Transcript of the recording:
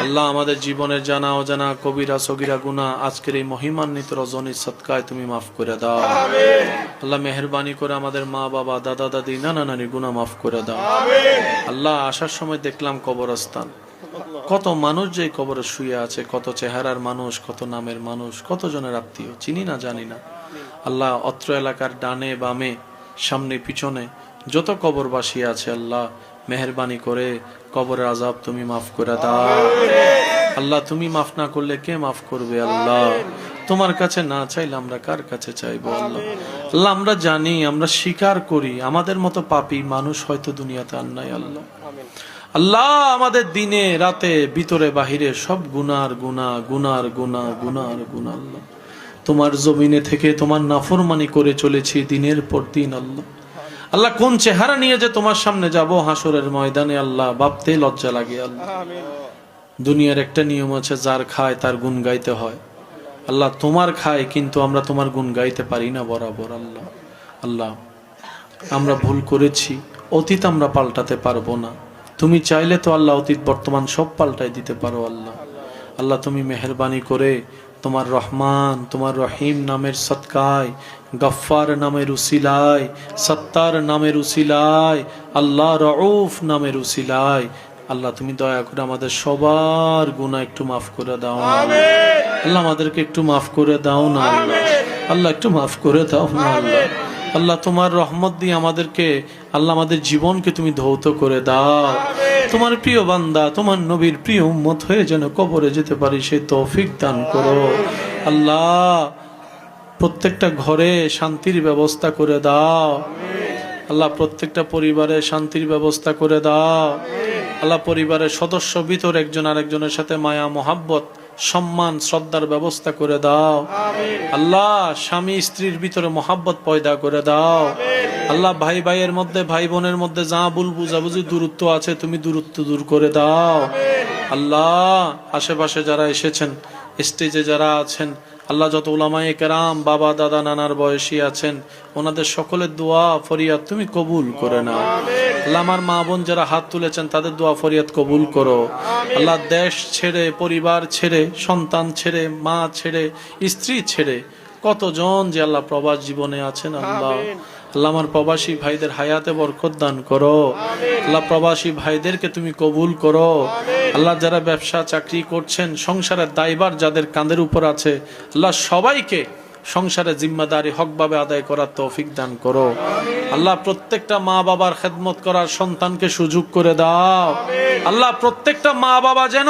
আল্লাহ আমাদের জীবনের জানা অজানা কবিরা সগীরা গুনাহ আজকের এই মহিমান্বিত রজনীর সদকায় তুমি মাফ করে দাও। আল্লাহ মেহেরবানি করে আমাদের মা বাবা দাদা দাদি নানা নানি গুনাহ মাফ করে দাও। আল্লাহ আসার সময় দেখলাম কবরস্থান, কত মানুষ যে কবরে শুয়ে আছে, কত চেহারার মানুষ, কত নামের মানুষ, কত জনের আত্মীয় চিনি না জানি না। আল্লাহ অত্র এলাকার ডানে বামে সামনে পিছনে যত কবরবাসী আছে আল্লাহ মেহেরবানি করে কবরের আযাব তুমি মাফ করে দাও। আল্লাহ তুমি মাফ না করলে কে মাফ করবে? আল্লাহ তোমার কাছে না চাইলে আমরা কার কাছে চাইবো? আল্লাহ আল্লাহ আমরা জানি, আমরা স্বীকার করি আমাদের মতো পাপী মানুষ হয়তো দুনিয়াতে আর নাই। আল্লাহ আল্লাহ আমাদের দিনে রাতে ভিতরে বাহিরে সব গুনার গুনাহ গুনার গুনাহ গুনার গুনাহ। আল্লাহ তোমার জমিনে থেকে তোমার নাফরমানি করে চলেছি দিনের পর দিন। আল্লাহ আল্লাহ কোন চেহারা নিয়ে যে তোমার সামনে যাব হাসরের ময়দানে আল্লাহ ভাবতে লজ্জা লাগে। আল্লাহ দুনিয়ার একটা নিয়ম আছে, যার খায় তার গুণ গাইতে হয়। আল্লাহ তোমার খায় কিন্তু আমরা তোমার গুণ গাইতে পারি না বরাবর। আল্লাহ আল্লাহ আমরা ভুল করেছি, অতীত আমরা পাল্টাতে পারবো না। তুমি চাইলে তো আল্লাহ অতীত বর্তমান সব পাল্টাই দিতে পারো। আল্লাহ আল্লাহ তুমি মেহেরবানি করে তোমার রহমান তোমার রহিম নামের সদকায়, গফফার নামের উসিলায়, সত্তার নামের উসিলায়, আল্লাহ রউফ নামের উসিলায় আল্লাহ তুমি দয়া করে আমাদের সবার গুনাহ একটু মাফ করে দাও না। আল্লাহ আমাদেরকে একটু মাফ করে দাও না। আল্লাহ আল্লাহ একটু মাফ করে দাও না। আল্লাহ আল্লাহ তোমার রহমত দিয়ে আমাদেরকে আল্লাহ আমাদের জীবনকে তুমি ধৌত করে দাও। তোমার প্রিয় বান্দা তোমার নবীর প্রিয় উম্মত হয়ে যেন কবরে যেতে পারি সেই তৌফিক দান করো। আল্লাহ প্রত্যেকটা ঘরে শান্তির ব্যবস্থা করে দাও। আল্লাহ প্রত্যেকটা পরিবারে শান্তির ব্যবস্থা করে দাও। আল্লাহ পরিবারের সদস্য ভিতর একজন আরেকজনের সাথে মায়া মোহাব্বত সম্মান শ্রদ্ধার ব্যবস্থা করে দাও। আল্লাহ স্বামী স্ত্রীর ভিতরে মোহাব্বত পয়দা করে দাও। আল্লাহ ভাই ভাইয়ের মধ্যে ভাই বোনের মধ্যে যা ভুল বুঝাবুঝি দূরত্ব আছে তুমি দূরত্ব দূর করে দাও। আল্লাহ আশেপাশে যারা এসেছেন, স্টেজে যারা আছেন আল্লাহ যত উলামায়ে কেরাম বাবা দাদা নানার বয়সী আছেন ওনাদের সকলের দোয়া ফরিয়াদ তুমি কবুল করে নাও। আল্লাহ আমার মা বোন যারা হাত তুলেছেন তাদের দোয়া ফরিয়াদ কবুল করো। আল্লাহ দেশ ছেড়ে পরিবার ছেড়ে সন্তান ছেড়ে মা ছেড়ে স্ত্রী ছেড়ে কতজন যে আল্লাহ প্রবাস জীবনে আছেন আল্লাহ আল্লাহ আমার প্রবাসী ভাইদের হায়াতে বরকত দান করো। আল্লাহ প্রবাসী ভাইদেরকে তুমি কবুল করো। আল্লাহ যারা ব্যবসা চাকরি করছেন সংসারের দায়ভার যাদের কাঁধের উপর আছে আল্লাহ সবাইকে সংসারের জিম্মাদারি হকভাবে আদায় করার তৌফিক দান করো। আল্লাহ প্রত্যেকটা মা বাবার খেদমত করার সন্তানকে সুযোগ করে দাও। আল্লাহ প্রত্যেকটা মা বাবা যেন